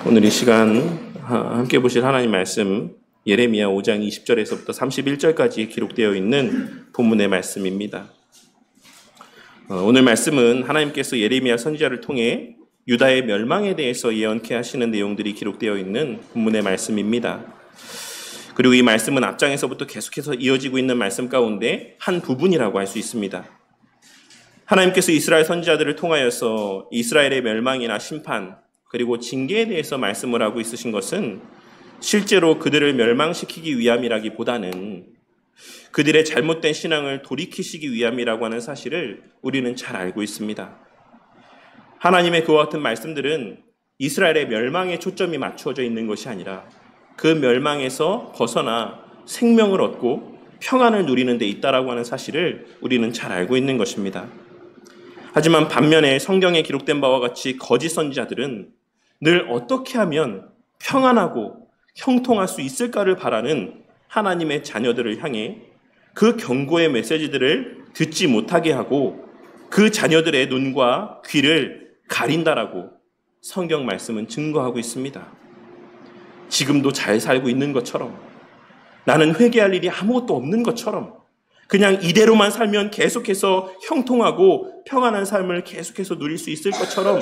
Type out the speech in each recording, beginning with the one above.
오늘 이 시간 함께 보실 하나님 말씀 예레미야 5장 20절에서부터 31절까지 기록되어 있는 본문의 말씀입니다. 오늘 말씀은 하나님께서 예레미야 선지자를 통해 유다의 멸망에 대해서 예언케 하시는 내용들이 기록되어 있는 본문의 말씀입니다. 그리고 이 말씀은 앞장에서부터 계속해서 이어지고 있는 말씀 가운데 한 부분이라고 할 수 있습니다. 하나님께서 이스라엘 선지자들을 통하여서 이스라엘의 멸망이나 심판 그리고 징계에 대해서 말씀을 하고 있으신 것은 실제로 그들을 멸망시키기 위함이라기보다는 그들의 잘못된 신앙을 돌이키시기 위함이라고 하는 사실을 우리는 잘 알고 있습니다. 하나님의 그와 같은 말씀들은 이스라엘의 멸망에 초점이 맞추어져 있는 것이 아니라 그 멸망에서 벗어나 생명을 얻고 평안을 누리는 데 있다라고 하는 사실을 우리는 잘 알고 있는 것입니다. 하지만 반면에 성경에 기록된 바와 같이 거짓 선지자들은 늘 어떻게 하면 평안하고 형통할 수 있을까를 바라는 하나님의 자녀들을 향해 그 경고의 메시지들을 듣지 못하게 하고 그 자녀들의 눈과 귀를 가린다라고 성경 말씀은 증거하고 있습니다. 지금도 잘 살고 있는 것처럼, 나는 회개할 일이 아무것도 없는 것처럼, 그냥 이대로만 살면 계속해서 형통하고 평안한 삶을 계속해서 누릴 수 있을 것처럼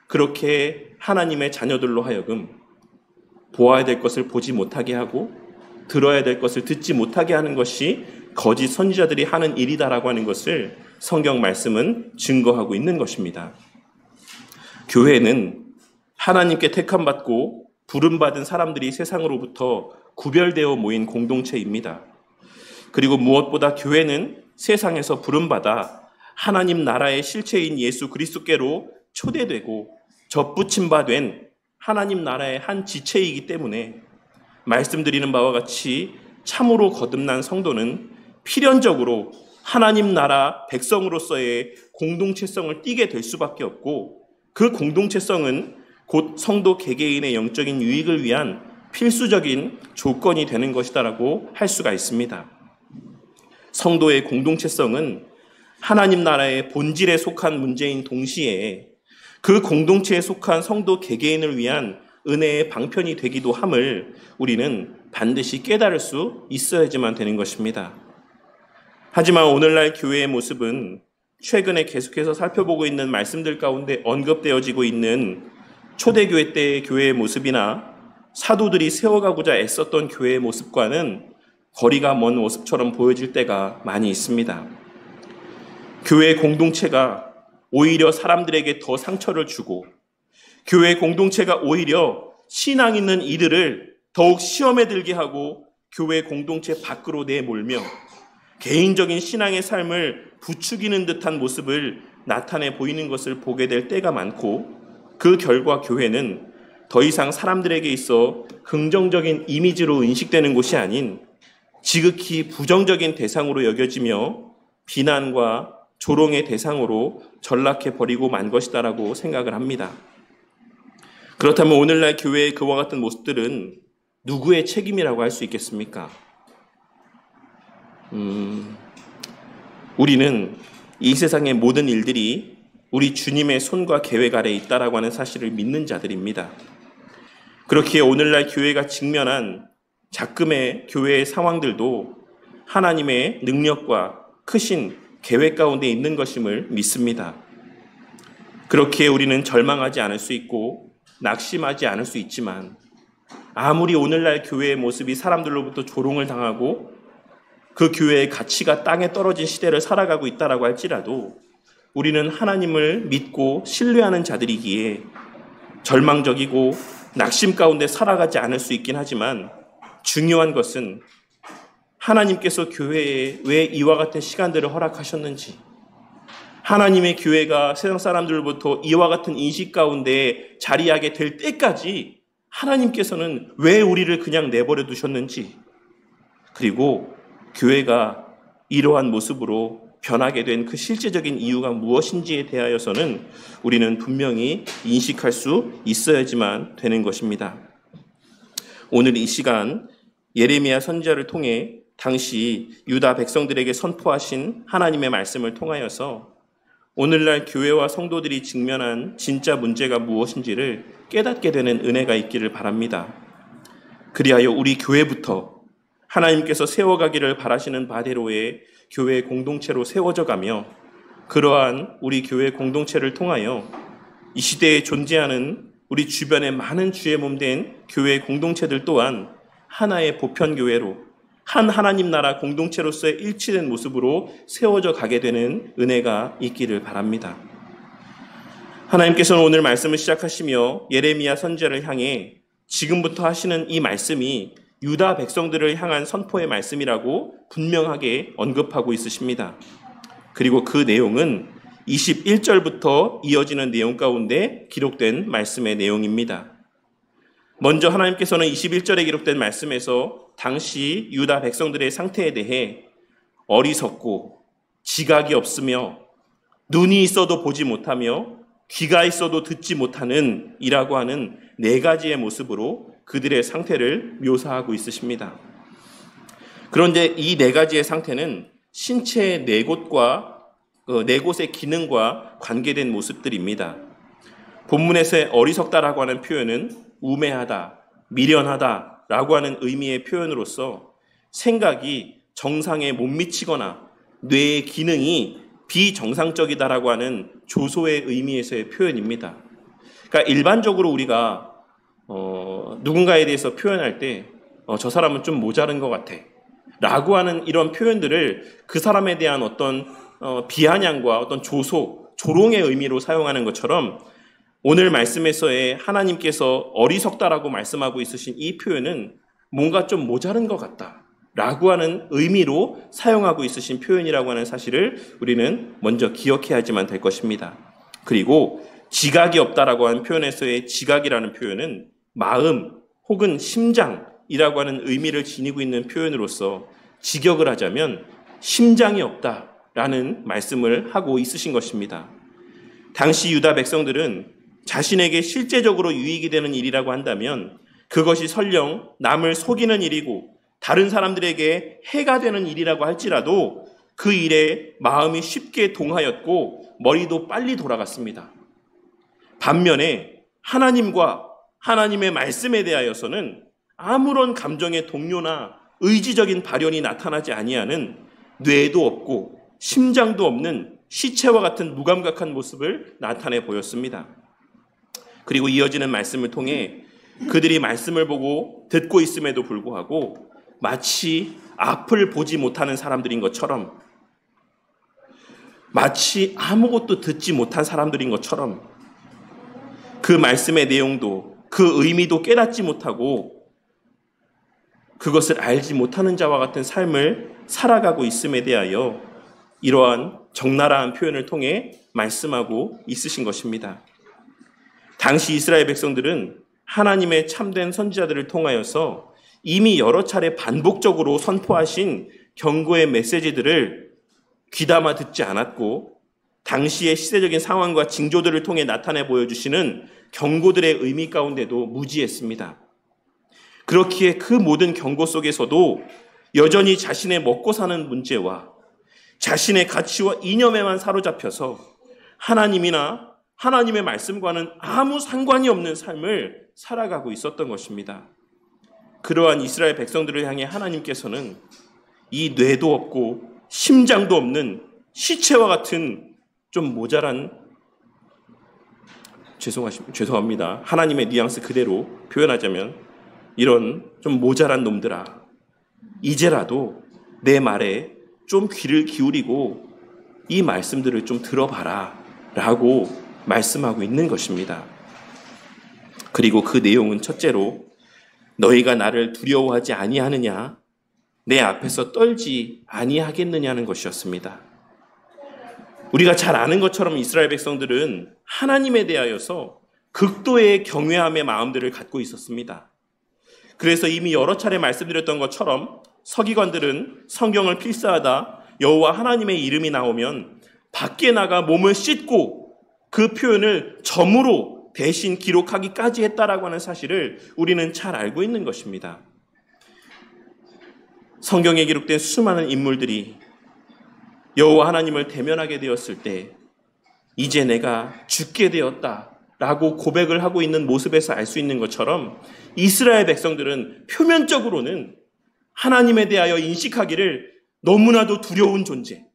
그렇게 하나님의 자녀들로 하여금 보아야 될 것을 보지 못하게 하고 들어야 될 것을 듣지 못하게 하는 것이 거짓 선지자들이 하는 일이다라고 하는 것을 성경 말씀은 증거하고 있는 것입니다. 교회는 하나님께 택함받고 부름받은 사람들이 세상으로부터 구별되어 모인 공동체입니다. 그리고 무엇보다 교회는 세상에서 부름받아 하나님 나라의 실체인 예수 그리스도께로 초대되고 접붙임 바 된 하나님 나라의 한 지체이기 때문에 말씀드리는 바와 같이 참으로 거듭난 성도는 필연적으로 하나님 나라 백성으로서의 공동체성을 띠게 될 수밖에 없고 그 공동체성은 곧 성도 개개인의 영적인 유익을 위한 필수적인 조건이 되는 것이다라고 할 수가 있습니다. 성도의 공동체성은 하나님 나라의 본질에 속한 문제인 동시에 그 공동체에 속한 성도 개개인을 위한 은혜의 방편이 되기도 함을 우리는 반드시 깨달을 수 있어야지만 되는 것입니다. 하지만 오늘날 교회의 모습은 최근에 계속해서 살펴보고 있는 말씀들 가운데 언급되어지고 있는 초대교회 때의 교회의 모습이나 사도들이 세워가고자 애썼던 교회의 모습과는 거리가 먼 모습처럼 보여질 때가 많이 있습니다. 교회 공동체가 오히려 사람들에게 더 상처를 주고 교회 공동체가 오히려 신앙 있는 이들을 더욱 시험에 들게 하고 교회 공동체 밖으로 내몰며 개인적인 신앙의 삶을 부추기는 듯한 모습을 나타내 보이는 것을 보게 될 때가 많고 그 결과 교회는 더 이상 사람들에게 있어 긍정적인 이미지로 인식되는 곳이 아닌 지극히 부정적인 대상으로 여겨지며 비난과 조롱의 대상으로 전락해버리고 만 것이다라고 생각을 합니다. 그렇다면 오늘날 교회의 그와 같은 모습들은 누구의 책임이라고 할 수 있겠습니까? 우리는 이 세상의 모든 일들이 우리 주님의 손과 계획 아래에 있다라고 하는 사실을 믿는 자들입니다. 그렇기에 오늘날 교회가 직면한 작금의 교회의 상황들도 하나님의 능력과 크신 계획 가운데 있는 것임을 믿습니다. 그렇기에 우리는 절망하지 않을 수 있고 낙심하지 않을 수 있지만 아무리 오늘날 교회의 모습이 사람들로부터 조롱을 당하고 그 교회의 가치가 땅에 떨어진 시대를 살아가고 있다라고 할지라도 우리는 하나님을 믿고 신뢰하는 자들이기에 절망적이고 낙심 가운데 살아가지 않을 수 있긴 하지만 중요한 것은 하나님께서 교회에 왜 이와 같은 시간들을 허락하셨는지, 하나님의 교회가 세상 사람들로부터 이와 같은 인식 가운데 자리하게 될 때까지 하나님께서는 왜 우리를 그냥 내버려 두셨는지, 그리고 교회가 이러한 모습으로 변하게 된 그 실제적인 이유가 무엇인지에 대하여서는 우리는 분명히 인식할 수 있어야지만 되는 것입니다. 오늘 이 시간 예레미야 선지자를 통해 당시 유다 백성들에게 선포하신 하나님의 말씀을 통하여서 오늘날 교회와 성도들이 직면한 진짜 문제가 무엇인지를 깨닫게 되는 은혜가 있기를 바랍니다. 그리하여 우리 교회부터 하나님께서 세워가기를 바라시는 바대로의 교회 공동체로 세워져 가며 그러한 우리 교회 공동체를 통하여 이 시대에 존재하는 우리 주변의 많은 주의 몸된 교회 공동체들 또한 하나의 보편교회로 한 하나님 나라 공동체로서의 일치된 모습으로 세워져 가게 되는 은혜가 있기를 바랍니다. 하나님께서는 오늘 말씀을 시작하시며 예레미야 선지자를 향해 지금부터 하시는 이 말씀이 유다 백성들을 향한 선포의 말씀이라고 분명하게 언급하고 있으십니다. 그리고 그 내용은 21절부터 이어지는 내용 가운데 기록된 말씀의 내용입니다. 먼저 하나님께서는 21절에 기록된 말씀에서 당시 유다 백성들의 상태에 대해 어리석고 지각이 없으며 눈이 있어도 보지 못하며 귀가 있어도 듣지 못하는 이라고 하는 네 가지의 모습으로 그들의 상태를 묘사하고 있으십니다. 그런데 이 네 가지의 상태는 신체의 네 곳의 기능과 관계된 모습들입니다. 본문에서의 어리석다라고 하는 표현은 우매하다, 미련하다라고 하는 의미의 표현으로서 생각이 정상에 못 미치거나 뇌의 기능이 비정상적이다라고 하는 조소의 의미에서의 표현입니다. 그러니까 일반적으로 우리가 누군가에 대해서 표현할 때 저 사람은 좀 모자른 것 같아 라고 하는 이런 표현들을 그 사람에 대한 어떤 비아냥과 어떤 조롱의 의미로 사용하는 것처럼 오늘 말씀에서의 하나님께서 어리석다라고 말씀하고 있으신 이 표현은 뭔가 좀 모자른 것 같다 라고 하는 의미로 사용하고 있으신 표현이라고 하는 사실을 우리는 먼저 기억해야지만 될 것입니다. 그리고 지각이 없다라고 하는 표현에서의 지각이라는 표현은 마음 혹은 심장이라고 하는 의미를 지니고 있는 표현으로서 직역을 하자면 심장이 없다라는 말씀을 하고 있으신 것입니다. 당시 유다 백성들은 자신에게 실제적으로 유익이 되는 일이라고 한다면 그것이 설령 남을 속이는 일이고 다른 사람들에게 해가 되는 일이라고 할지라도 그 일에 마음이 쉽게 동하였고 머리도 빨리 돌아갔습니다. 반면에 하나님과 하나님의 말씀에 대하여서는 아무런 감정의 동요나 의지적인 발현이 나타나지 아니하는 뇌도 없고 심장도 없는 시체와 같은 무감각한 모습을 나타내 보였습니다. 그리고 이어지는 말씀을 통해 그들이 말씀을 보고 듣고 있음에도 불구하고 마치 앞을 보지 못하는 사람들인 것처럼 마치 아무것도 듣지 못한 사람들인 것처럼 그 말씀의 내용도 그 의미도 깨닫지 못하고 그것을 알지 못하는 자와 같은 삶을 살아가고 있음에 대하여 이러한 적나라한 표현을 통해 말씀하고 있으신 것입니다. 당시 이스라엘 백성들은 하나님의 참된 선지자들을 통하여서 이미 여러 차례 반복적으로 선포하신 경고의 메시지들을 귀담아 듣지 않았고 당시의 시대적인 상황과 징조들을 통해 나타내 보여주시는 경고들의 의미 가운데도 무지했습니다. 그렇기에 그 모든 경고 속에서도 여전히 자신의 먹고 사는 문제와 자신의 가치와 이념에만 사로잡혀서 하나님이나 하나님의 말씀과는 아무 상관이 없는 삶을 살아가고 있었던 것입니다. 그러한 이스라엘 백성들을 향해 하나님께서는 이 뇌도 없고 심장도 없는 시체와 같은 좀 모자란 죄송합니다. 하나님의 뉘앙스 그대로 표현하자면 이런 좀 모자란 놈들아, 이제라도 내 말에 좀 귀를 기울이고 이 말씀들을 좀 들어봐라 라고 말씀하고 있는 것입니다. 그리고 그 내용은 첫째로 너희가 나를 두려워하지 아니하느냐, 내 앞에서 떨지 아니하겠느냐는 것이었습니다. 우리가 잘 아는 것처럼 이스라엘 백성들은 하나님에 대하여서 극도의 경외함의 마음들을 갖고 있었습니다. 그래서 이미 여러 차례 말씀드렸던 것처럼 서기관들은 성경을 필사하다 여호와 하나님의 이름이 나오면 밖에 나가 몸을 씻고 그 표현을 점으로 대신 기록하기까지 했다라고 하는 사실을 우리는 잘 알고 있는 것입니다. 성경에 기록된 수많은 인물들이 여호와 하나님을 대면하게 되었을 때 이제 내가 죽게 되었다라고 고백을 하고 있는 모습에서 알 수 있는 것처럼 이스라엘 백성들은 표면적으로는 하나님에 대하여 인식하기를 너무나도 두려운 존재,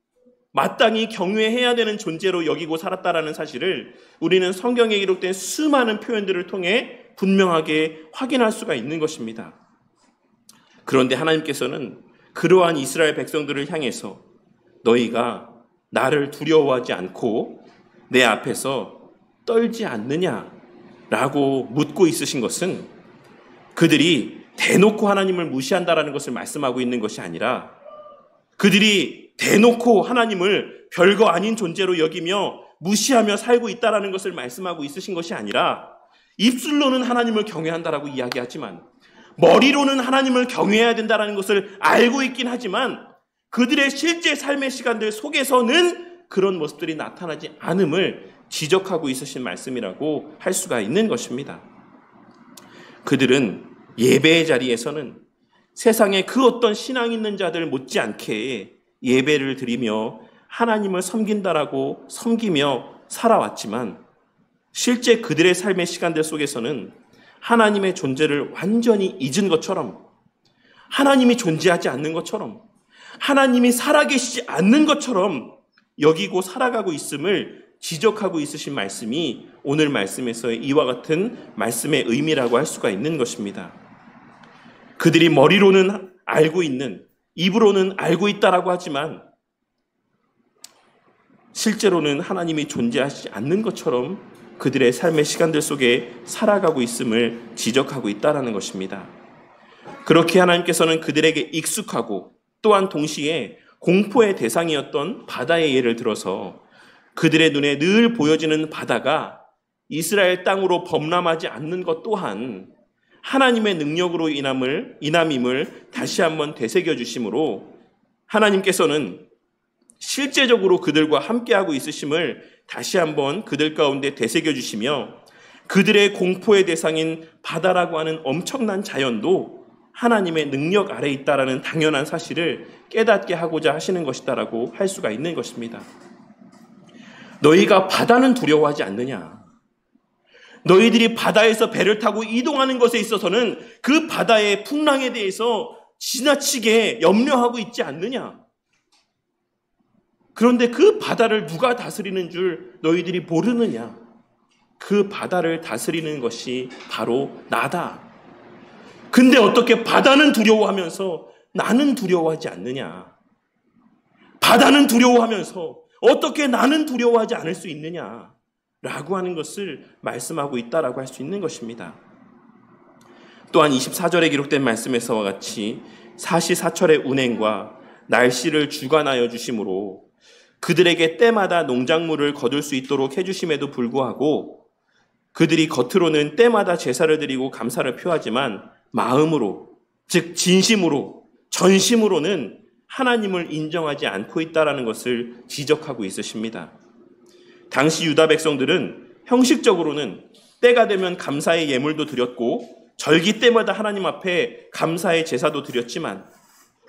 마땅히 경외해야 되는 존재로 여기고 살았다라는 사실을 우리는 성경에 기록된 수많은 표현들을 통해 분명하게 확인할 수가 있는 것입니다. 그런데 하나님께서는 그러한 이스라엘 백성들을 향해서 너희가 나를 두려워하지 않고 내 앞에서 떨지 않느냐라고 묻고 있으신 것은 그들이 대놓고 하나님을 무시한다라는 것을 말씀하고 있는 것이 아니라 그들이 대놓고 하나님을 별거 아닌 존재로 여기며 무시하며 살고 있다라는 것을 말씀하고 있으신 것이 아니라 입술로는 하나님을 경외한다라고 이야기하지만 머리로는 하나님을 경외해야 된다라는 것을 알고 있긴 하지만 그들의 실제 삶의 시간들 속에서는 그런 모습들이 나타나지 않음을 지적하고 있으신 말씀이라고 할 수가 있는 것입니다. 그들은 예배의 자리에서는 세상에 그 어떤 신앙 있는 자들 못지않게 예배를 드리며 하나님을 섬긴다라고 섬기며 살아왔지만 실제 그들의 삶의 시간들 속에서는 하나님의 존재를 완전히 잊은 것처럼, 하나님이 존재하지 않는 것처럼, 하나님이 살아계시지 않는 것처럼 여기고 살아가고 있음을 지적하고 있으신 말씀이 오늘 말씀에서의 이와 같은 말씀의 의미라고 할 수가 있는 것입니다. 그들이 머리로는 알고 있는, 입으로는 알고 있다라고 하지만 실제로는 하나님이 존재하지 않는 것처럼 그들의 삶의 시간들 속에 살아가고 있음을 지적하고 있다는 것입니다. 그렇게 하나님께서는 그들에게 익숙하고 또한 동시에 공포의 대상이었던 바다의 예를 들어서 그들의 눈에 늘 보여지는 바다가 이스라엘 땅으로 범람하지 않는 것 또한 하나님의 능력으로 인함임을 다시 한번 되새겨 주심으로 하나님께서는 실제적으로 그들과 함께하고 있으심을 다시 한번 그들 가운데 되새겨 주시며 그들의 공포의 대상인 바다라고 하는 엄청난 자연도 하나님의 능력 아래에 있다라는 당연한 사실을 깨닫게 하고자 하시는 것이다라고 할 수가 있는 것입니다. 너희가 바다는 두려워하지 않느냐? 너희들이 바다에서 배를 타고 이동하는 것에 있어서는 그 바다의 풍랑에 대해서 지나치게 염려하고 있지 않느냐? 그런데 그 바다를 누가 다스리는 줄 너희들이 모르느냐? 그 바다를 다스리는 것이 바로 나다. 근데 어떻게 바다는 두려워하면서 나는 두려워하지 않느냐? 바다는 두려워하면서 어떻게 나는 두려워하지 않을 수 있느냐? 라고 하는 것을 말씀하고 있다라고 할 수 있는 것입니다. 또한 24절에 기록된 말씀에서와 같이 사시사철의 운행과 날씨를 주관하여 주심으로 그들에게 때마다 농작물을 거둘 수 있도록 해주심에도 불구하고 그들이 겉으로는 때마다 제사를 드리고 감사를 표하지만 마음으로, 즉 진심으로, 전심으로는 하나님을 인정하지 않고 있다는 것을 지적하고 있으십니다. 당시 유다 백성들은 형식적으로는 때가 되면 감사의 예물도 드렸고 절기 때마다 하나님 앞에 감사의 제사도 드렸지만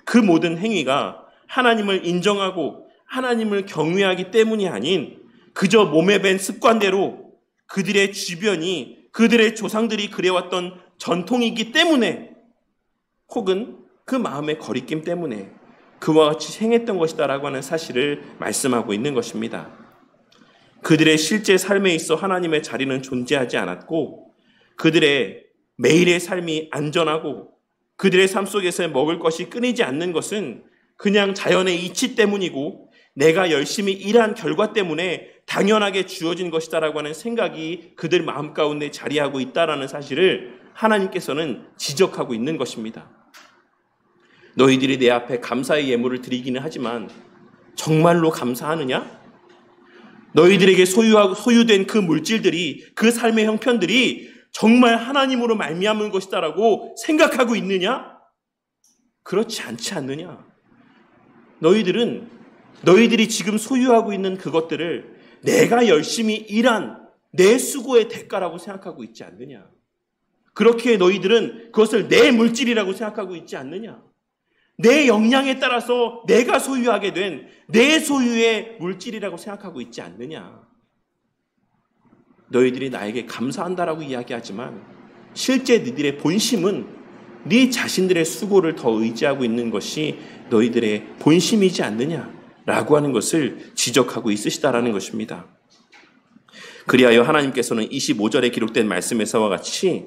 그 모든 행위가 하나님을 인정하고 하나님을 경외하기 때문이 아닌 그저 몸에 밴 습관대로 그들의 주변이 그들의 조상들이 그래왔던 전통이기 때문에 혹은 그 마음의 거리낌 때문에 그와 같이 행했던 것이다라고 하는 사실을 말씀하고 있는 것입니다. 그들의 실제 삶에 있어 하나님의 자리는 존재하지 않았고 그들의 매일의 삶이 안전하고 그들의 삶 속에서 먹을 것이 끊이지 않는 것은 그냥 자연의 이치 때문이고 내가 열심히 일한 결과 때문에 당연하게 주어진 것이다라고 하는 생각이 그들 마음 가운데 자리하고 있다라는 사실을 하나님께서는 지적하고 있는 것입니다. 너희들이 내 앞에 감사의 예물을 드리기는 하지만 정말로 감사하느냐? 너희들에게 소유된 그 물질들이 그 삶의 형편들이 정말 하나님으로 말미암은 것이다라고 생각하고 있느냐? 그렇지 않지 않느냐? 너희들이 지금 소유하고 있는 그것들을 내가 열심히 일한 내 수고의 대가라고 생각하고 있지 않느냐? 그렇게 너희들은 그것을 내 물질이라고 생각하고 있지 않느냐? 내 역량에 따라서 내가 소유하게 된 내 소유의 물질이라고 생각하고 있지 않느냐. 너희들이 나에게 감사한다라고 이야기하지만 실제 너희들의 본심은 네 자신들의 수고를 더 의지하고 있는 것이 너희들의 본심이지 않느냐라고 하는 것을 지적하고 있으시다라는 것입니다. 그리하여 하나님께서는 25절에 기록된 말씀에서와 같이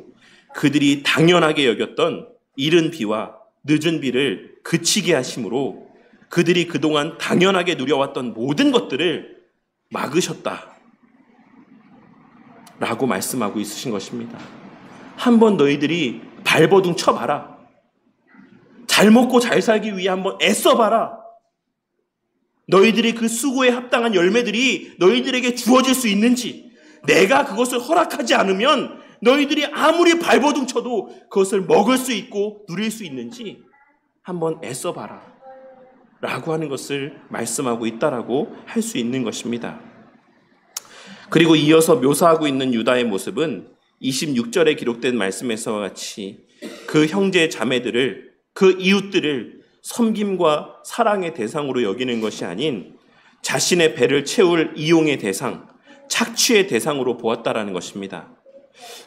그들이 당연하게 여겼던 이른 비와 늦은 비를 그치게 하심으로 그들이 그동안 당연하게 누려왔던 모든 것들을 막으셨다 라고 말씀하고 있으신 것입니다. 한번 너희들이 발버둥 쳐봐라. 잘 먹고 잘 살기 위해 한번 애써봐라. 너희들이 그 수고에 합당한 열매들이 너희들에게 주어질 수 있는지, 내가 그것을 허락하지 않으면 너희들이 아무리 발버둥 쳐도 그것을 먹을 수 있고 누릴 수 있는지 한번 애써봐라 라고 하는 것을 말씀하고 있다라고 할 수 있는 것입니다. 그리고 이어서 묘사하고 있는 유다의 모습은 26절에 기록된 말씀에서와 같이 그 형제 자매들을, 그 이웃들을 섬김과 사랑의 대상으로 여기는 것이 아닌 자신의 배를 채울 이용의 대상, 착취의 대상으로 보았다라는 것입니다.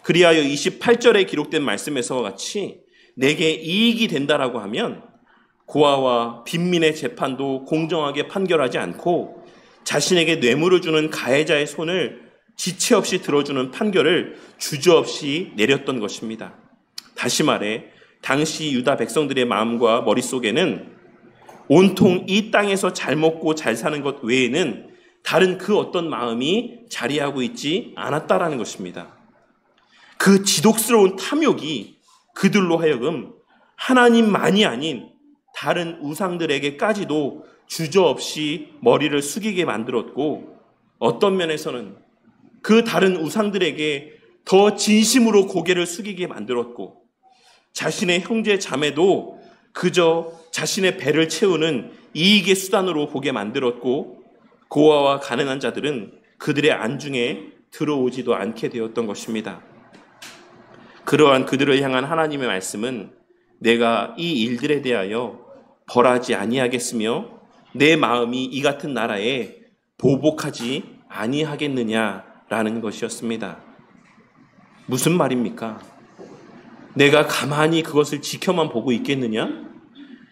그리하여 28절에 기록된 말씀에서와 같이 내게 이익이 된다라고 하면 고아와 빈민의 재판도 공정하게 판결하지 않고 자신에게 뇌물을 주는 가해자의 손을 지체 없이 들어주는 판결을 주저없이 내렸던 것입니다. 다시 말해 당시 유다 백성들의 마음과 머릿속에는 온통 이 땅에서 잘 먹고 잘 사는 것 외에는 다른 그 어떤 마음이 자리하고 있지 않았다라는 것입니다. 그 지독스러운 탐욕이 그들로 하여금 하나님만이 아닌 다른 우상들에게까지도 주저없이 머리를 숙이게 만들었고, 어떤 면에서는 그 다른 우상들에게 더 진심으로 고개를 숙이게 만들었고, 자신의 형제 자매도 그저 자신의 배를 채우는 이익의 수단으로 보게 만들었고, 고아와 가난한 자들은 그들의 안중에 들어오지도 않게 되었던 것입니다. 그러한 그들을 향한 하나님의 말씀은 내가 이 일들에 대하여 벌하지 아니하겠으며 내 마음이 이 같은 나라에 보복하지 아니하겠느냐라는 것이었습니다. 무슨 말입니까? 내가 가만히 그것을 지켜만 보고 있겠느냐?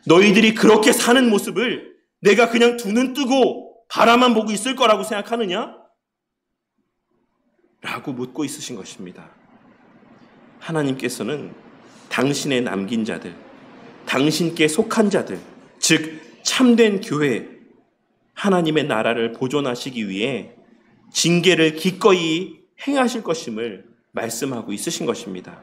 너희들이 그렇게 사는 모습을 내가 그냥 두 눈 뜨고 바라만 보고 있을 거라고 생각하느냐? 라고 묻고 있으신 것입니다. 하나님께서는 당신의 남긴 자들, 당신께 속한 자들, 즉 참된 교회, 하나님의 나라를 보존하시기 위해 징계를 기꺼이 행하실 것임을 말씀하고 있으신 것입니다.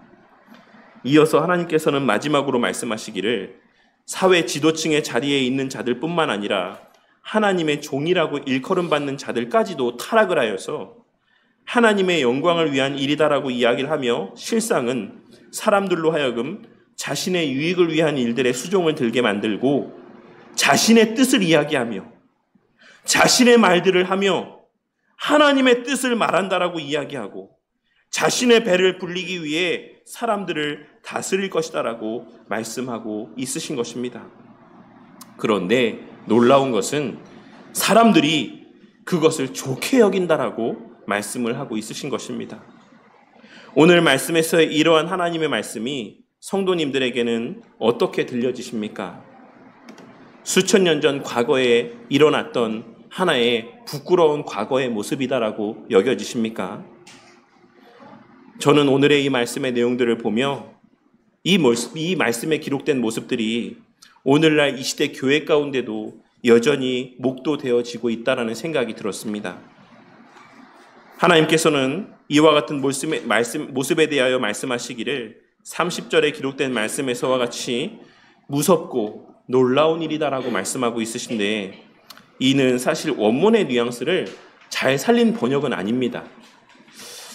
이어서 하나님께서는 마지막으로 말씀하시기를 사회 지도층의 자리에 있는 자들뿐만 아니라 하나님의 종이라고 일컬음받는 자들까지도 타락을 하여서 하나님의 영광을 위한 일이다라고 이야기를 하며 실상은 사람들로 하여금 자신의 유익을 위한 일들의 수종을 들게 만들고 자신의 뜻을 이야기하며 자신의 말들을 하며 하나님의 뜻을 말한다라고 이야기하고 자신의 배를 불리기 위해 사람들을 다스릴 것이다라고 말씀하고 있으신 것입니다. 그런데 놀라운 것은 사람들이 그것을 좋게 여긴다라고 말씀을 하고 있으신 것입니다. 오늘 말씀에서의 이러한 하나님의 말씀이 성도님들에게는 어떻게 들려지십니까? 수천 년 전 과거에 일어났던 하나의 부끄러운 과거의 모습이다라고 여겨지십니까? 저는 오늘의 이 말씀의 내용들을 보며 이 말씀에 기록된 모습들이 오늘날 이 시대 교회 가운데도 여전히 목도되어지고 있다는 생각이 들었습니다. 하나님께서는 이와 같은 모습에 대하여 말씀하시기를 30절에 기록된 말씀에서와 같이 무섭고 놀라운 일이다라고 말씀하고 있으신데, 이는 사실 원문의 뉘앙스를 잘 살린 번역은 아닙니다.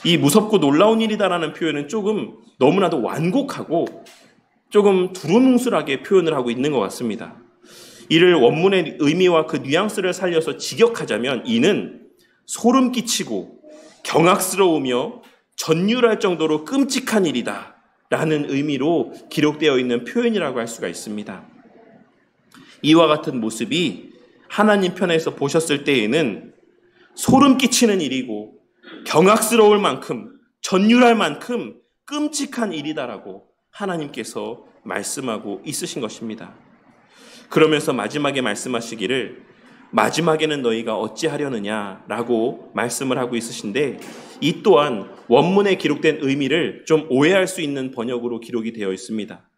이 무섭고 놀라운 일이다라는 표현은 조금 너무나도 완곡하고 조금 두루뭉술하게 표현을 하고 있는 것 같습니다. 이를 원문의 의미와 그 뉘앙스를 살려서 직역하자면 이는 소름 끼치고 경악스러우며 전율할 정도로 끔찍한 일이다 라는 의미로 기록되어 있는 표현이라고 할 수가 있습니다. 이와 같은 모습이 하나님 편에서 보셨을 때에는 소름 끼치는 일이고 경악스러울 만큼, 전율할 만큼 끔찍한 일이다라고 하나님께서 말씀하고 있으신 것입니다. 그러면서 마지막에 말씀하시기를 마지막에는 너희가 어찌하려느냐라고 말씀을 하고 있으신데, 이 또한 원문에 기록된 의미를 좀 오해할 수 있는 번역으로 기록이 되어 있습니다.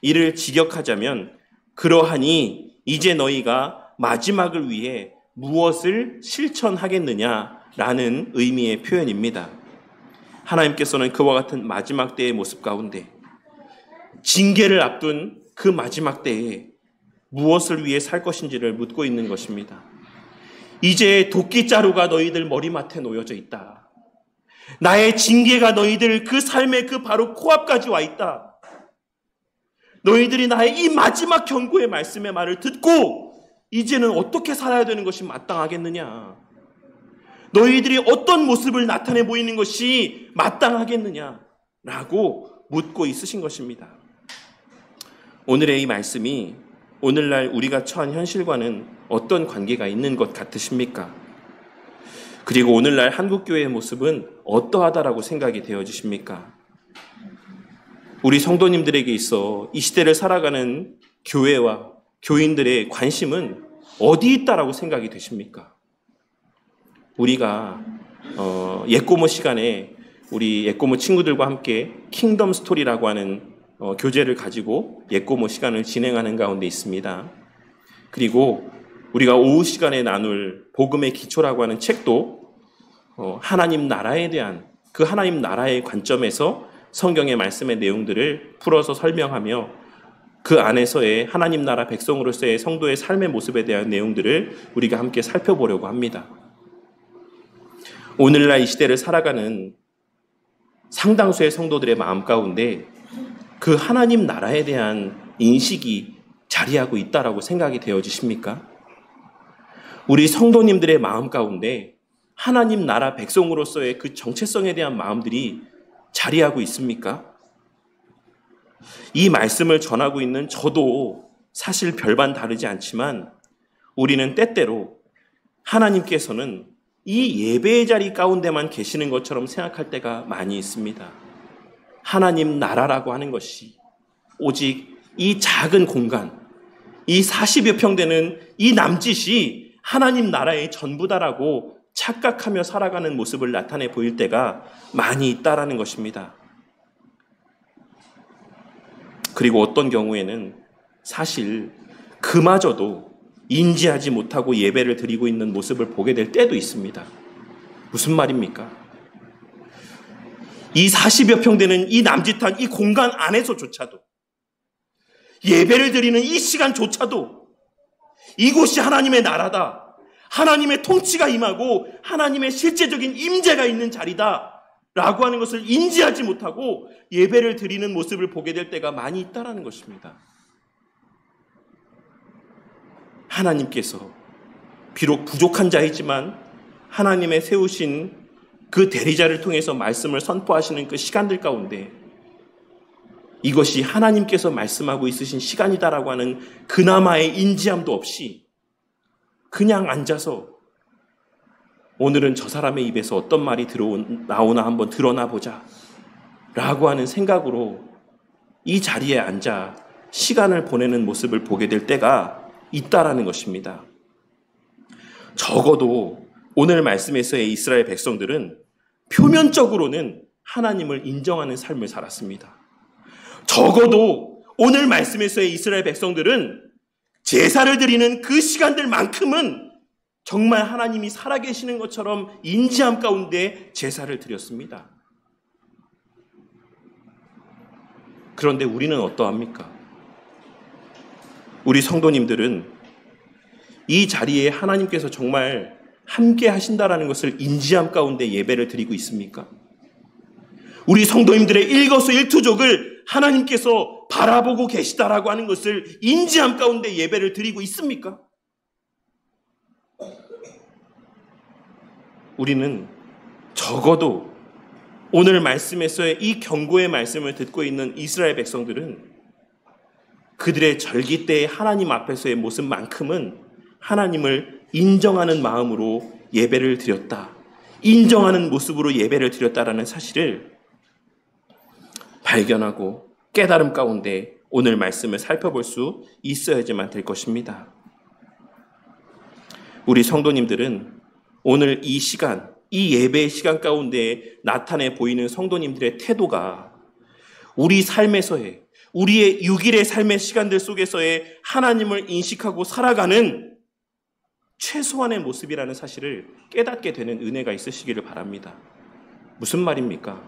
이를 직역하자면 그러하니 이제 너희가 마지막을 위해 무엇을 실천하겠느냐라는 의미의 표현입니다. 하나님께서는 그와 같은 마지막 때의 모습 가운데, 징계를 앞둔 그 마지막 때에 무엇을 위해 살 것인지를 묻고 있는 것입니다. 이제 도끼자루가 너희들 머리맡에 놓여져 있다. 나의 징계가 너희들 그 삶의 그 바로 코앞까지 와 있다. 너희들이 나의 이 마지막 경고의 말씀의 말을 듣고 이제는 어떻게 살아야 되는 것이 마땅하겠느냐? 너희들이 어떤 모습을 나타내 보이는 것이 마땅하겠느냐? 라고 묻고 있으신 것입니다. 오늘의 이 말씀이 오늘날 우리가 처한 현실과는 어떤 관계가 있는 것 같으십니까? 그리고 오늘날 한국교회의 모습은 어떠하다라고 생각이 되어지십니까? 우리 성도님들에게 있어 이 시대를 살아가는 교회와 교인들의 관심은 어디 있다라고 생각이 되십니까? 우리가 옛고모 시간에 우리 옛고모 친구들과 함께 킹덤 스토리라고 하는 교재를 가지고 옛고모 시간을 진행하는 가운데 있습니다. 그리고 우리가 오후 시간에 나눌 복음의 기초라고 하는 책도 하나님 나라에 대한 그 하나님 나라의 관점에서 성경의 말씀의 내용들을 풀어서 설명하며 그 안에서의 하나님 나라 백성으로서의 성도의 삶의 모습에 대한 내용들을 우리가 함께 살펴보려고 합니다. 오늘날 이 시대를 살아가는 상당수의 성도들의 마음 가운데 그 하나님 나라에 대한 인식이 자리하고 있다라고 생각이 되어지십니까? 우리 성도님들의 마음 가운데 하나님 나라 백성으로서의 그 정체성에 대한 마음들이 자리하고 있습니까? 이 말씀을 전하고 있는 저도 사실 별반 다르지 않지만 우리는 때때로 하나님께서는 이 예배의 자리 가운데만 계시는 것처럼 생각할 때가 많이 있습니다. 하나님 나라라고 하는 것이 오직 이 작은 공간, 이 40여 평 되는 이 남짓이 하나님 나라의 전부다라고 착각하며 살아가는 모습을 나타내 보일 때가 많이 있다라는 것입니다. 그리고 어떤 경우에는 사실 그마저도 인지하지 못하고 예배를 드리고 있는 모습을 보게 될 때도 있습니다. 무슨 말입니까? 이 40여 평 되는 이 남짓한 이 공간 안에서조차도, 예배를 드리는 이 시간조차도 이곳이 하나님의 나라다, 하나님의 통치가 임하고 하나님의 실제적인 임재가 있는 자리다 라고 하는 것을 인지하지 못하고 예배를 드리는 모습을 보게 될 때가 많이 있다는 것입니다. 하나님께서 비록 부족한 자이지만 하나님의 세우신 그 대리자를 통해서 말씀을 선포하시는 그 시간들 가운데 이것이 하나님께서 말씀하고 있으신 시간이다라고 하는 그나마의 인지함도 없이 그냥 앉아서 오늘은 저 사람의 입에서 어떤 말이 나오나 한번 드러나 보자 라고 하는 생각으로 이 자리에 앉아 시간을 보내는 모습을 보게 될 때가 있다라는 것입니다. 적어도 오늘 말씀에서의 이스라엘 백성들은 표면적으로는 하나님을 인정하는 삶을 살았습니다. 적어도 오늘 말씀에서의 이스라엘 백성들은 제사를 드리는 그 시간들만큼은 정말 하나님이 살아계시는 것처럼 인지함 가운데 제사를 드렸습니다. 그런데 우리는 어떠합니까? 우리 성도님들은 이 자리에 하나님께서 정말 함께 하신다라는 것을 인지함 가운데 예배를 드리고 있습니까? 우리 성도님들의 일거수일투족을 하나님께서 바라보고 계시다라고 하는 것을 인지함 가운데 예배를 드리고 있습니까? 우리는 적어도 오늘 말씀에서의 이 경고의 말씀을 듣고 있는 이스라엘 백성들은 그들의 절기 때의 하나님 앞에서의 모습만큼은 하나님을 인정하는 마음으로 예배를 드렸다. 인정하는 모습으로 예배를 드렸다라는 사실을 발견하고 깨달음 가운데 오늘 말씀을 살펴볼 수 있어야지만 될 것입니다. 우리 성도님들은 오늘 이 시간, 이 예배의 시간 가운데 나타내 보이는 성도님들의 태도가 우리 삶에서의, 우리의 6일의 삶의 시간들 속에서의 하나님을 인식하고 살아가는 최소한의 모습이라는 사실을 깨닫게 되는 은혜가 있으시기를 바랍니다. 무슨 말입니까?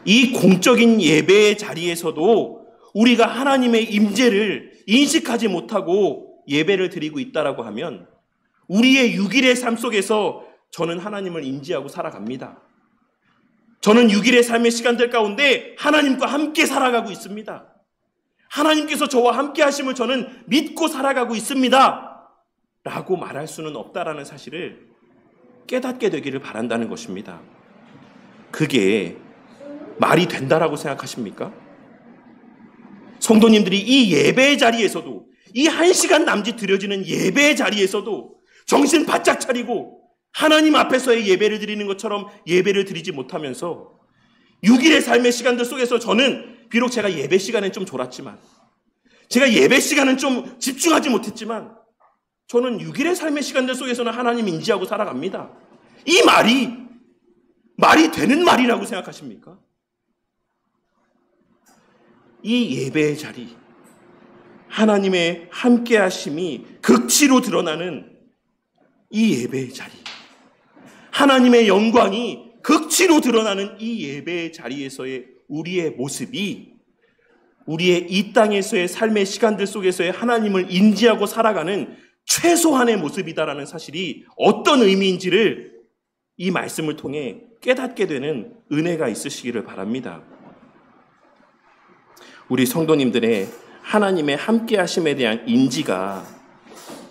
이 공적인 예배의 자리에서도 우리가 하나님의 임재를 인식하지 못하고 예배를 드리고 있다라고 하면 우리의 6일의 삶 속에서 저는 하나님을 인지하고 살아갑니다. 저는 6일의 삶의 시간들 가운데 하나님과 함께 살아가고 있습니다. 하나님께서 저와 함께 하심을 저는 믿고 살아가고 있습니다. 라고 말할 수는 없다라는 사실을 깨닫게 되기를 바란다는 것입니다. 그게 말이 된다라고 생각하십니까? 성도님들이 이 예배의 자리에서도, 이 1시간 남짓 드려지는 예배의 자리에서도 정신 바짝 차리고 하나님 앞에서의 예배를 드리는 것처럼 예배를 드리지 못하면서 6일의 삶의 시간들 속에서 저는 비록 제가 예배 시간엔 좀 졸았지만, 제가 예배 시간은 좀 집중하지 못했지만 저는 6일의 삶의 시간들 속에서는 하나님 인지하고 살아갑니다. 이 말이 되는 말이라고 생각하십니까? 이 예배의 자리, 하나님의 함께 하심이 극치로 드러나는 이 예배의 자리, 하나님의 영광이 극치로 드러나는 이 예배의 자리에서의 우리의 모습이 우리의 이 땅에서의 삶의 시간들 속에서의 하나님을 인지하고 살아가는 최소한의 모습이다라는 사실이 어떤 의미인지를 이 말씀을 통해 깨닫게 되는 은혜가 있으시기를 바랍니다. 우리 성도님들의 하나님의 함께 하심에 대한 인지가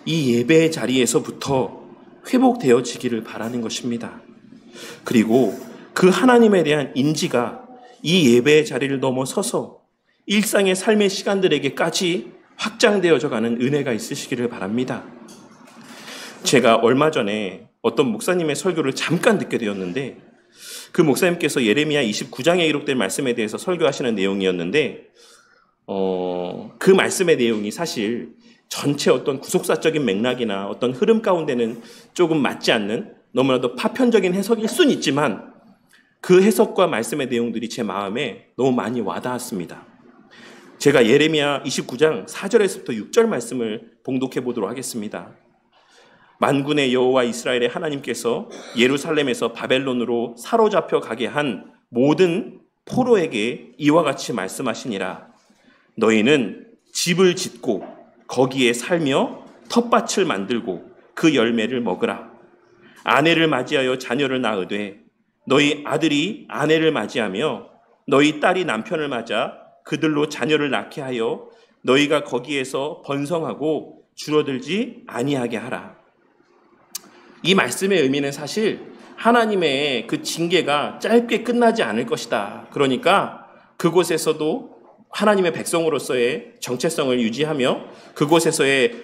이 예배의 자리에서부터 회복되어지기를 바라는 것입니다. 그리고 그 하나님에 대한 인지가 이 예배의 자리를 넘어서서 일상의 삶의 시간들에게까지 확장되어져 가는 은혜가 있으시기를 바랍니다. 제가 얼마 전에 어떤 목사님의 설교를 잠깐 듣게 되었는데 그 목사님께서 예레미야 29장에 기록된 말씀에 대해서 설교하시는 내용이었는데 그 말씀의 내용이 사실 전체 어떤 구속사적인 맥락이나 어떤 흐름 가운데는 조금 맞지 않는 너무나도 파편적인 해석일 수는 있지만 그 해석과 말씀의 내용들이 제 마음에 너무 많이 와닿았습니다. 제가 예레미야 29장 4절에서부터 6절 말씀을 봉독해 보도록 하겠습니다. 만군의 여호와 이스라엘의 하나님께서 예루살렘에서 바벨론으로 사로잡혀 가게 한 모든 포로에게 이와 같이 말씀하시니라. 너희는 집을 짓고 거기에 살며 텃밭을 만들고 그 열매를 먹으라. 아내를 맞이하여 자녀를 낳으되 너희 아들이 아내를 맞이하며 너희 딸이 남편을 맞아 그들로 자녀를 낳게 하여 너희가 거기에서 번성하고 줄어들지 아니하게 하라. 이 말씀의 의미는 사실 하나님의 그 징계가 짧게 끝나지 않을 것이다. 그러니까 그곳에서도 하나님의 백성으로서의 정체성을 유지하며 그곳에서의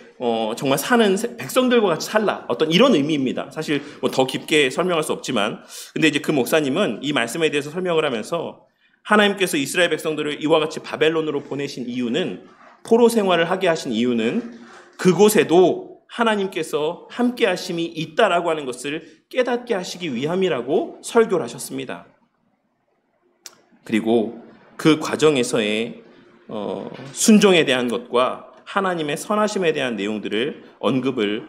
정말 사는 백성들과 같이 살라. 어떤 이런 의미입니다. 사실 더 깊게 설명할 수 없지만, 근데 이제 그 목사님은 이 말씀에 대해서 설명을 하면서 하나님께서 이스라엘 백성들을 이와 같이 바벨론으로 보내신 이유는, 포로 생활을 하게 하신 이유는 그곳에도 하나님께서 함께 하심이 있다라고 하는 것을 깨닫게 하시기 위함이라고 설교를 하셨습니다. 그리고 그 과정에서의 순종에 대한 것과 하나님의 선하심에 대한 내용들을 언급을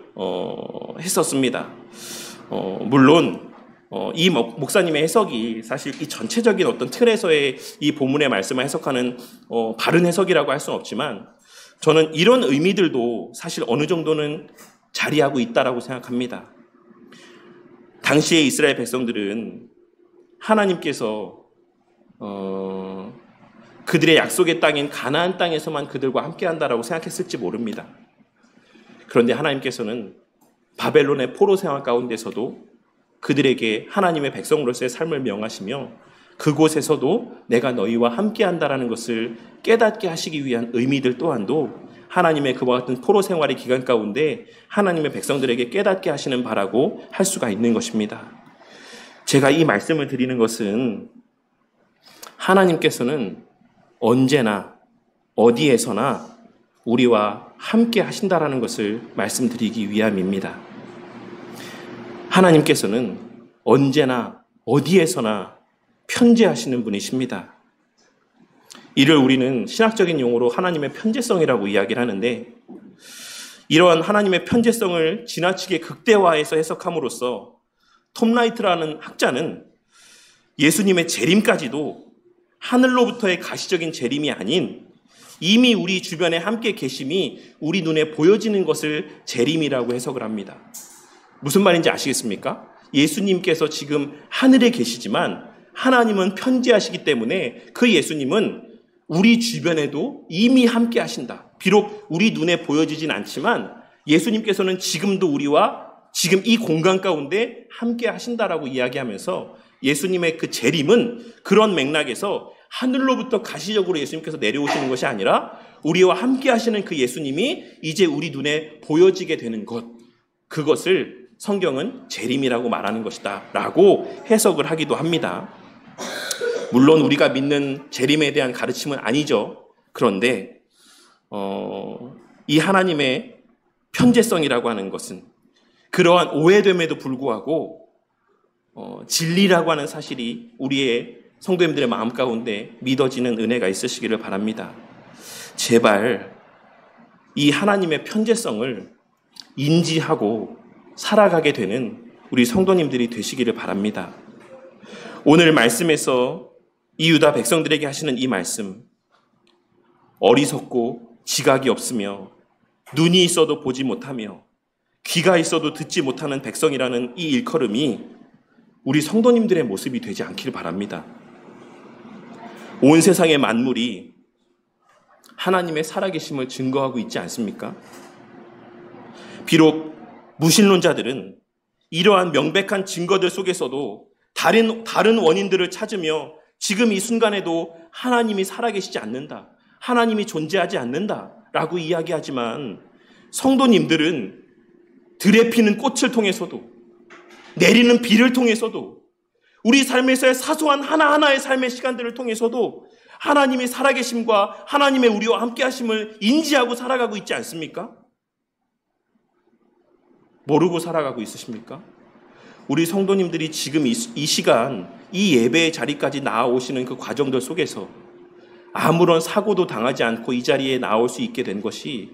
했었습니다. 물론 이 목사님의 해석이 사실 이 전체적인 어떤 틀에서의 이 본문의 말씀을 해석하는 바른 해석이라고 할 수는 없지만 저는 이런 의미들도 사실 어느 정도는 자리하고 있다라고 생각합니다. 당시의 이스라엘 백성들은 하나님께서 그들의 약속의 땅인 가나안 땅에서만 그들과 함께한다라고 생각했을지 모릅니다. 그런데 하나님께서는 바벨론의 포로 생활 가운데서도 그들에게 하나님의 백성으로서의 삶을 명하시며 그곳에서도 내가 너희와 함께한다라는 것을 깨닫게 하시기 위한 의미들 또한도 하나님의 그와 같은 포로 생활의 기간 가운데 하나님의 백성들에게 깨닫게 하시는 바라고 할 수가 있는 것입니다. 제가 이 말씀을 드리는 것은 하나님께서는 언제나 어디에서나 우리와 함께 하신다라는 것을 말씀드리기 위함입니다. 하나님께서는 언제나 어디에서나 편재하시는 분이십니다. 이를 우리는 신학적인 용어로 하나님의 편재성이라고 이야기를 하는데, 이러한 하나님의 편재성을 지나치게 극대화해서 해석함으로써 톰 라이트라는 학자는 예수님의 재림까지도 하늘로부터의 가시적인 재림이 아닌 이미 우리 주변에 함께 계심이 우리 눈에 보여지는 것을 재림이라고 해석을 합니다. 무슨 말인지 아시겠습니까? 예수님께서 지금 하늘에 계시지만 하나님은 편재하시기 때문에 그 예수님은 우리 주변에도 이미 함께 하신다. 비록 우리 눈에 보여지진 않지만 예수님께서는 지금도 우리와 지금 이 공간 가운데 함께 하신다라고 이야기하면서 예수님의 그 재림은 그런 맥락에서 하늘로부터 가시적으로 예수님께서 내려오시는 것이 아니라 우리와 함께 하시는 그 예수님이 이제 우리 눈에 보여지게 되는 것, 그것을 성경은 재림이라고 말하는 것이다 라고 해석을 하기도 합니다. 물론 우리가 믿는 재림에 대한 가르침은 아니죠. 그런데 이 하나님의 편재성이라고 하는 것은 그러한 오해됨에도 불구하고 진리라고 하는 사실이 우리의 성도님들의 마음 가운데 믿어지는 은혜가 있으시기를 바랍니다. 제발 이 하나님의 편재성을 인지하고 살아가게 되는 우리 성도님들이 되시기를 바랍니다. 오늘 말씀에서 이 유다 백성들에게 하시는 이 말씀, 어리석고 지각이 없으며 눈이 있어도 보지 못하며 귀가 있어도 듣지 못하는 백성이라는 이 일컬음이 우리 성도님들의 모습이 되지 않기를 바랍니다. 온 세상의 만물이 하나님의 살아계심을 증거하고 있지 않습니까? 비록 무신론자들은 이러한 명백한 증거들 속에서도 다른 원인들을 찾으며 지금 이 순간에도 하나님이 살아계시지 않는다, 하나님이 존재하지 않는다라고 이야기하지만 성도님들은 들에 피는 꽃을 통해서도 내리는 비를 통해서도 우리 삶에서의 사소한 하나하나의 삶의 시간들을 통해서도 하나님의 살아계심과 하나님의 우리와 함께 하심을 인지하고 살아가고 있지 않습니까? 모르고 살아가고 있으십니까? 우리 성도님들이 지금 이 시간 이 예배의 자리까지 나아오시는 그 과정들 속에서 아무런 사고도 당하지 않고 이 자리에 나올 수 있게 된 것이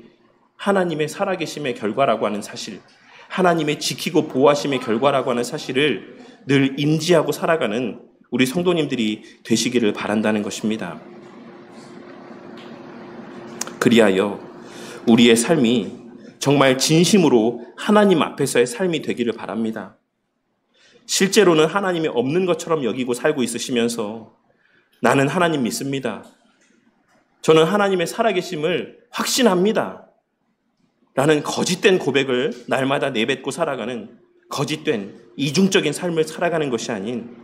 하나님의 살아계심의 결과라고 하는 사실, 하나님의 지키고 보호하심의 결과라고 하는 사실을 늘 인지하고 살아가는 우리 성도님들이 되시기를 바란다는 것입니다. 그리하여 우리의 삶이 정말 진심으로 하나님 앞에서의 삶이 되기를 바랍니다. 실제로는 하나님이 없는 것처럼 여기고 살고 있으시면서 나는 하나님 믿습니다, 저는 하나님의 살아계심을 확신합니다 라는 거짓된 고백을 날마다 내뱉고 살아가는 거짓된 이중적인 삶을 살아가는 것이 아닌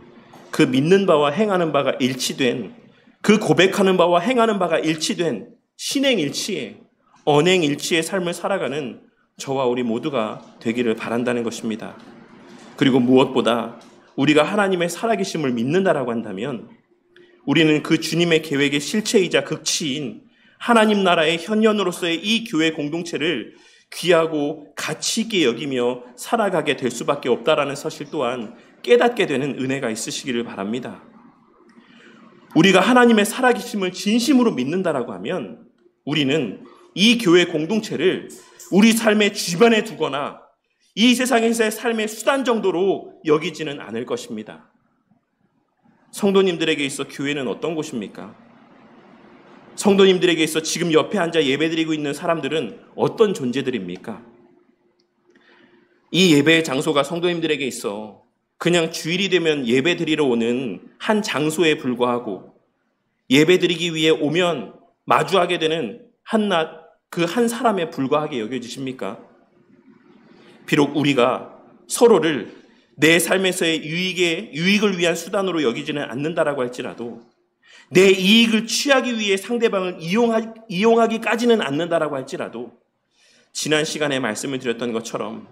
그 믿는 바와 행하는 바가 일치된, 그 고백하는 바와 행하는 바가 일치된 신행일치의, 언행일치의 삶을 살아가는 저와 우리 모두가 되기를 바란다는 것입니다. 그리고 무엇보다 우리가 하나님의 살아계심을 믿는다라고 한다면 우리는 그 주님의 계획의 실체이자 극치인 하나님 나라의 현현으로서의 이 교회 공동체를 귀하고 가치 있게 여기며 살아가게 될 수밖에 없다라는 사실 또한 깨닫게 되는 은혜가 있으시기를 바랍니다. 우리가 하나님의 살아계심을 진심으로 믿는다라고 하면 우리는 이 교회 공동체를 우리 삶의 주변에 두거나 이 세상에서의 삶의 수단 정도로 여기지는 않을 것입니다. 성도님들에게 있어 교회는 어떤 곳입니까? 성도님들에게 있어 지금 옆에 앉아 예배드리고 있는 사람들은 어떤 존재들입니까? 이 예배의 장소가 성도님들에게 있어 그냥 주일이 되면 예배드리러 오는 한 장소에 불과하고 예배드리기 위해 오면 마주하게 되는 한낱 그 한 사람에 불과하게 여겨지십니까? 비록 우리가 서로를 내 삶에서의 유익을 위한 수단으로 여기지는 않는다라고 할지라도, 내 이익을 취하기 위해 상대방을 이용하기까지는 않는다라고 할지라도, 지난 시간에 말씀을 드렸던 것처럼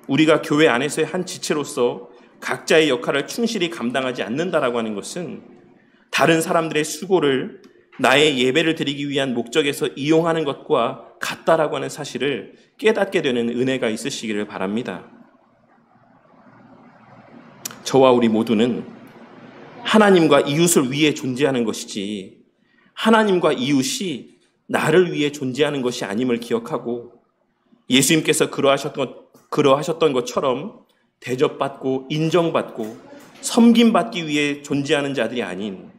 우리가 교회 안에서의 한 지체로서 각자의 역할을 충실히 감당하지 않는다라고 하는 것은 다른 사람들의 수고를 나의 예배를 드리기 위한 목적에서 이용하는 것과 같다라고 하는 사실을 깨닫게 되는 은혜가 있으시기를 바랍니다. 저와 우리 모두는 하나님과 이웃을 위해 존재하는 것이지 하나님과 이웃이 나를 위해 존재하는 것이 아님을 기억하고, 예수님께서 그러하셨던 것처럼 대접받고 인정받고 섬김받기 위해 존재하는 자들이 아닌,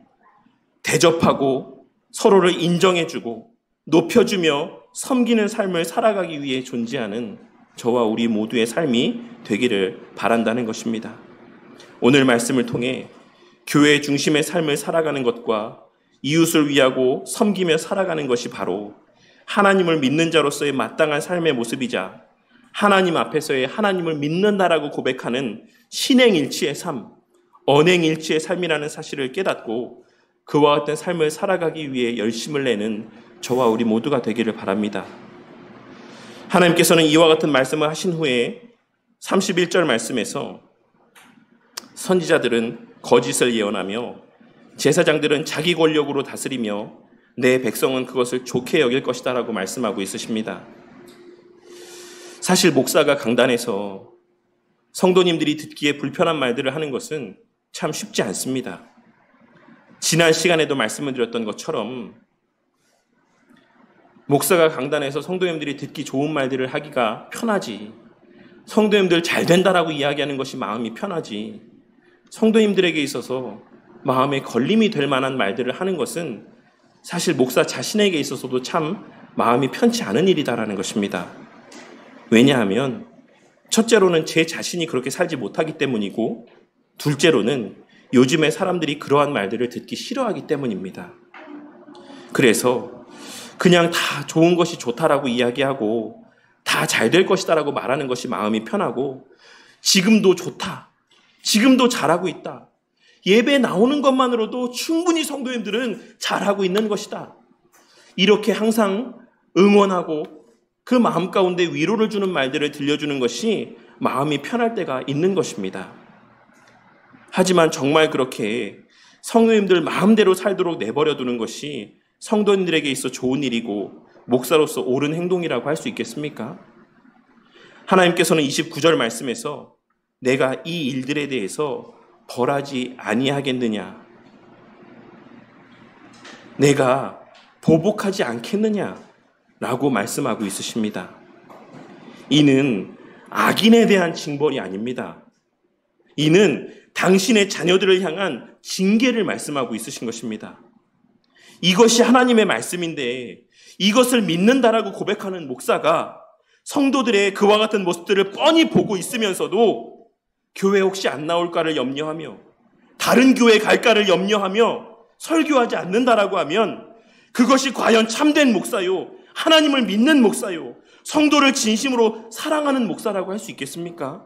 대접하고 서로를 인정해주고 높여주며 섬기는 삶을 살아가기 위해 존재하는 저와 우리 모두의 삶이 되기를 바란다는 것입니다. 오늘 말씀을 통해 교회 중심의 삶을 살아가는 것과 이웃을 위하고 섬기며 살아가는 것이 바로 하나님을 믿는 자로서의 마땅한 삶의 모습이자 하나님 앞에서의 하나님을 믿는다라고 고백하는 신행일치의 삶, 언행일치의 삶이라는 사실을 깨닫고 그와 같은 삶을 살아가기 위해 열심을 내는 저와 우리 모두가 되기를 바랍니다. 하나님께서는 이와 같은 말씀을 하신 후에 31절 말씀에서 선지자들은 거짓을 예언하며 제사장들은 자기 권력으로 다스리며 내 백성은 그것을 좋게 여길 것이다 라고 말씀하고 있으십니다. 사실 목사가 강단에서 성도님들이 듣기에 불편한 말들을 하는 것은 참 쉽지 않습니다. 지난 시간에도 말씀을 드렸던 것처럼 목사가 강단에서 성도님들이 듣기 좋은 말들을 하기가 편하지, 성도님들 잘 된다라고 이야기하는 것이 마음이 편하지, 성도님들에게 있어서 마음에 걸림이 될 만한 말들을 하는 것은 사실 목사 자신에게 있어서도 참 마음이 편치 않은 일이다라는 것입니다. 왜냐하면 첫째로는 제 자신이 그렇게 살지 못하기 때문이고, 둘째로는 요즘에 사람들이 그러한 말들을 듣기 싫어하기 때문입니다. 그래서 그냥 다 좋은 것이 좋다라고 이야기하고 다 잘 될 것이다라고 말하는 것이 마음이 편하고, 지금도 좋다, 지금도 잘하고 있다, 예배 나오는 것만으로도 충분히 성도님들은 잘하고 있는 것이다, 이렇게 항상 응원하고 그 마음 가운데 위로를 주는 말들을 들려주는 것이 마음이 편할 때가 있는 것입니다. 하지만 정말 그렇게 성도님들 마음대로 살도록 내버려 두는 것이 성도님들에게 있어 좋은 일이고 목사로서 옳은 행동이라고 할 수 있겠습니까? 하나님께서는 29절 말씀에서 내가 이 일들에 대해서 벌하지 아니하겠느냐, 내가 보복하지 않겠느냐 라고 말씀하고 있으십니다. 이는 악인에 대한 징벌이 아닙니다. 이는 당신의 자녀들을 향한 징계를 말씀하고 있으신 것입니다. 이것이 하나님의 말씀인데 이것을 믿는다라고 고백하는 목사가 성도들의 그와 같은 모습들을 뻔히 보고 있으면서도 교회 혹시 안 나올까를 염려하며 다른 교회 갈까를 염려하며 설교하지 않는다라고 하면 그것이 과연 참된 목사요, 하나님을 믿는 목사요, 성도를 진심으로 사랑하는 목사라고 할 수 있겠습니까?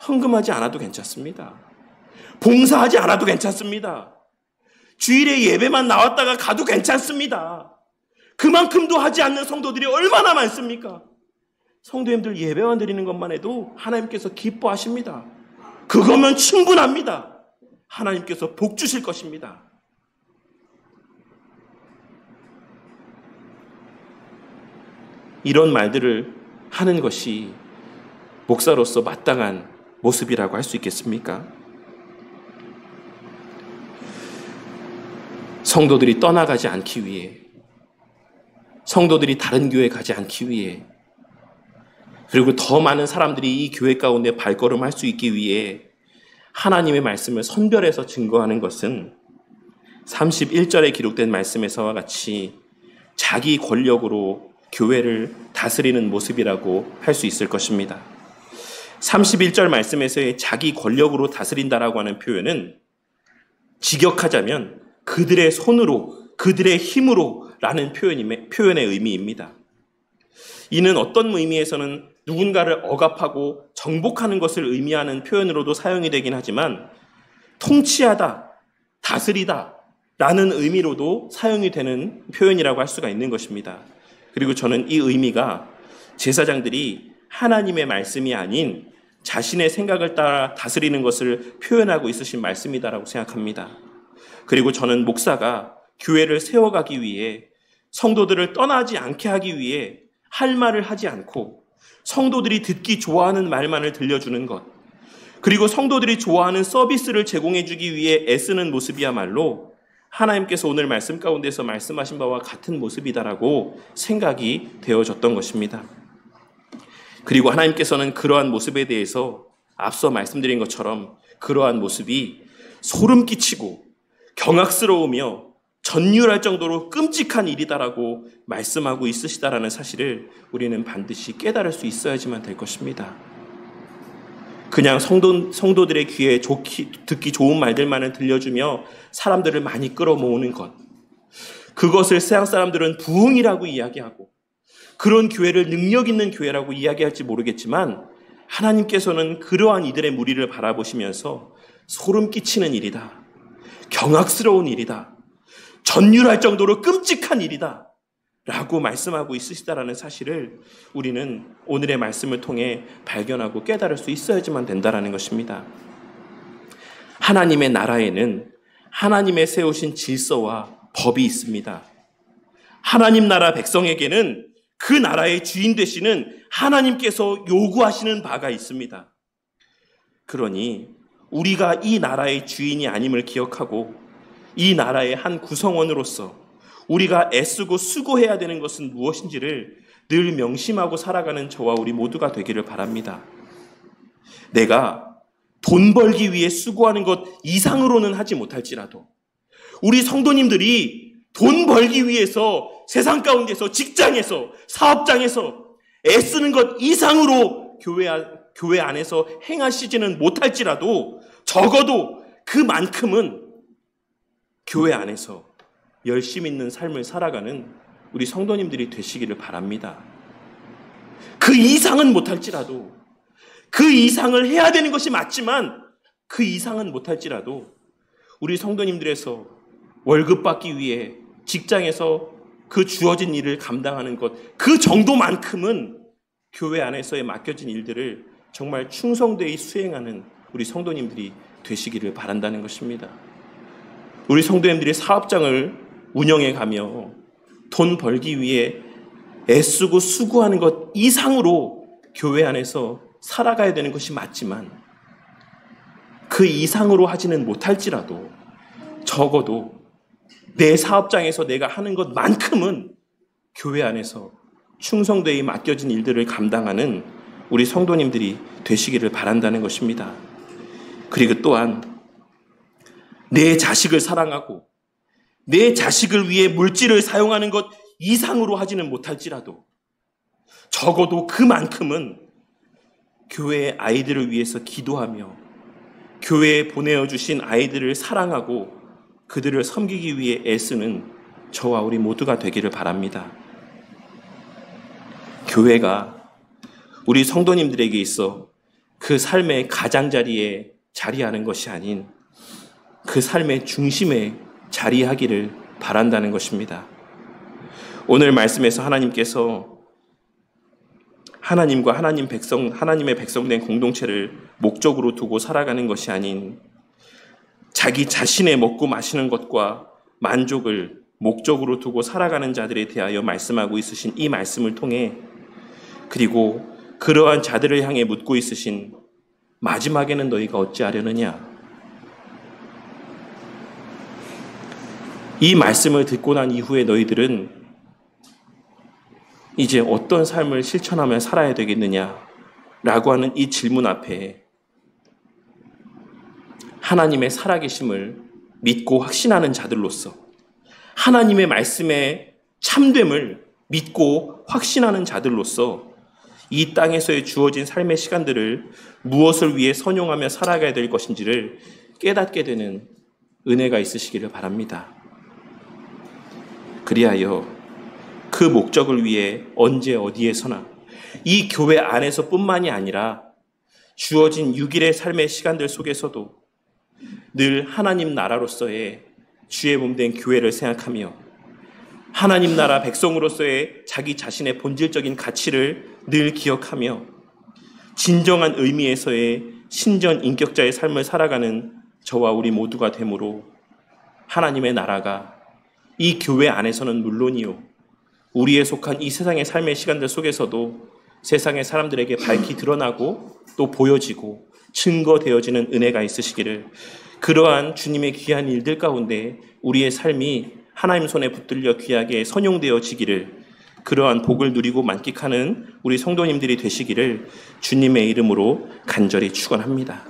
헌금하지 않아도 괜찮습니다. 봉사하지 않아도 괜찮습니다. 주일에 예배만 나왔다가 가도 괜찮습니다. 그만큼도 하지 않는 성도들이 얼마나 많습니까? 성도님들 예배만 드리는 것만 해도 하나님께서 기뻐하십니다. 그거면 충분합니다. 하나님께서 복 주실 것입니다. 이런 말들을 하는 것이 목사로서 마땅한 모습이라고 할 수 있겠습니까? 성도들이 떠나가지 않기 위해, 성도들이 다른 교회 가지 않기 위해, 그리고 더 많은 사람들이 이 교회 가운데 발걸음할 수 있기 위해 하나님의 말씀을 선별해서 증거하는 것은 31절에 기록된 말씀에서와 같이 자기 권력으로 교회를 다스리는 모습이라고 할 수 있을 것입니다. 31절 말씀에서의 자기 권력으로 다스린다라고 하는 표현은 직역하자면 그들의 손으로, 그들의 힘으로 라는 표현의 의미입니다. 이는 어떤 의미에서는 누군가를 억압하고 정복하는 것을 의미하는 표현으로도 사용이 되긴 하지만 통치하다, 다스리다 라는 의미로도 사용이 되는 표현이라고 할 수가 있는 것입니다. 그리고 저는 이 의미가 제사장들이 하나님의 말씀이 아닌 자신의 생각을 따라 다스리는 것을 표현하고 있으신 말씀이다라고 생각합니다. 그리고 저는 목사가 교회를 세워가기 위해 성도들을 떠나지 않게 하기 위해 할 말을 하지 않고 성도들이 듣기 좋아하는 말만을 들려주는 것, 그리고 성도들이 좋아하는 서비스를 제공해주기 위해 애쓰는 모습이야말로 하나님께서 오늘 말씀 가운데서 말씀하신 바와 같은 모습이다라고 생각이 되어졌던 것입니다. 그리고 하나님께서는 그러한 모습에 대해서 앞서 말씀드린 것처럼 그러한 모습이 소름 끼치고 경악스러우며 전율할 정도로 끔찍한 일이다라고 말씀하고 있으시다라는 사실을 우리는 반드시 깨달을 수 있어야지만 될 것입니다. 그냥 성도들의 귀에 듣기 좋은 말들만을 들려주며 사람들을 많이 끌어모으는 것, 그것을 세상 사람들은 부흥이라고 이야기하고 그런 교회를 능력 있는 교회라고 이야기할지 모르겠지만 하나님께서는 그러한 이들의 무리를 바라보시면서 소름 끼치는 일이다, 경악스러운 일이다, 전율할 정도로 끔찍한 일이다 라고 말씀하고 있으시다라는 사실을 우리는 오늘의 말씀을 통해 발견하고 깨달을 수 있어야지만 된다라는 것입니다. 하나님의 나라에는 하나님의 세우신 질서와 법이 있습니다. 하나님 나라 백성에게는 그 나라의 주인 되시는 하나님께서 요구하시는 바가 있습니다. 그러니 우리가 이 나라의 주인이 아님을 기억하고 이 나라의 한 구성원으로서 우리가 애쓰고 수고해야 되는 것은 무엇인지를 늘 명심하고 살아가는 저와 우리 모두가 되기를 바랍니다. 내가 돈 벌기 위해 수고하는 것 이상으로는 하지 못할지라도 우리 성도님들이 돈 벌기 위해서 세상 가운데서 직장에서 사업장에서 애쓰는 것 이상으로 교회 안에서 행하시지는 못할지라도 적어도 그만큼은 교회 안에서 열심 있는 삶을 살아가는 우리 성도님들이 되시기를 바랍니다. 그 이상은 못할지라도, 그 이상을 해야 되는 것이 맞지만 그 이상은 못할지라도 우리 성도님들에서 월급 받기 위해 직장에서 그 주어진 일을 감당하는 것, 그 정도만큼은 교회 안에서의 맡겨진 일들을 정말 충성되이 수행하는 우리 성도님들이 되시기를 바란다는 것입니다. 우리 성도님들이 사업장을 운영해 가며 돈 벌기 위해 애쓰고 수고하는 것 이상으로 교회 안에서 살아가야 되는 것이 맞지만 그 이상으로 하지는 못할지라도 적어도 내 사업장에서 내가 하는 것만큼은 교회 안에서 충성되이 맡겨진 일들을 감당하는 우리 성도님들이 되시기를 바란다는 것입니다. 그리고 또한 내 자식을 사랑하고 내 자식을 위해 물질을 사용하는 것 이상으로 하지는 못할지라도 적어도 그만큼은 교회의 아이들을 위해서 기도하며 교회에 보내어주신 아이들을 사랑하고 그들을 섬기기 위해 애쓰는 저와 우리 모두가 되기를 바랍니다. 교회가 우리 성도님들에게 있어 그 삶의 가장자리에 자리하는 것이 아닌 그 삶의 중심에 자리하기를 바란다는 것입니다. 오늘 말씀에서 하나님께서 하나님과 하나님의 백성된 공동체를 목적으로 두고 살아가는 것이 아닌 자기 자신의 먹고 마시는 것과 만족을 목적으로 두고 살아가는 자들에 대하여 말씀하고 있으신 이 말씀을 통해, 그리고 그러한 자들을 향해 묻고 있으신 마지막에는 너희가 어찌하려느냐, 이 말씀을 듣고 난 이후에 너희들은 이제 어떤 삶을 실천하며 살아야 되겠느냐라고 하는 이 질문 앞에 하나님의 살아계심을 믿고 확신하는 자들로서, 하나님의 말씀의 참됨을 믿고 확신하는 자들로서 이 땅에서의 주어진 삶의 시간들을 무엇을 위해 선용하며 살아가야 될 것인지를 깨닫게 되는 은혜가 있으시기를 바랍니다. 그리하여 그 목적을 위해 언제 어디에서나 이 교회 안에서뿐만이 아니라 주어진 6일의 삶의 시간들 속에서도 늘 하나님 나라로서의 주의 몸된 교회를 생각하며 하나님 나라 백성으로서의 자기 자신의 본질적인 가치를 늘 기억하며 진정한 의미에서의 신전 인격자의 삶을 살아가는 저와 우리 모두가 되므로 하나님의 나라가 이 교회 안에서는 물론이요 우리에 속한 이 세상의 삶의 시간들 속에서도 세상의 사람들에게 밝히 드러나고 또 보여지고 증거되어지는 은혜가 있으시기를, 그러한 주님의 귀한 일들 가운데 우리의 삶이 하나님 손에 붙들려 귀하게 선용되어지기를, 그러한 복을 누리고 만끽하는 우리 성도님들이 되시기를 주님의 이름으로 간절히 축원합니다.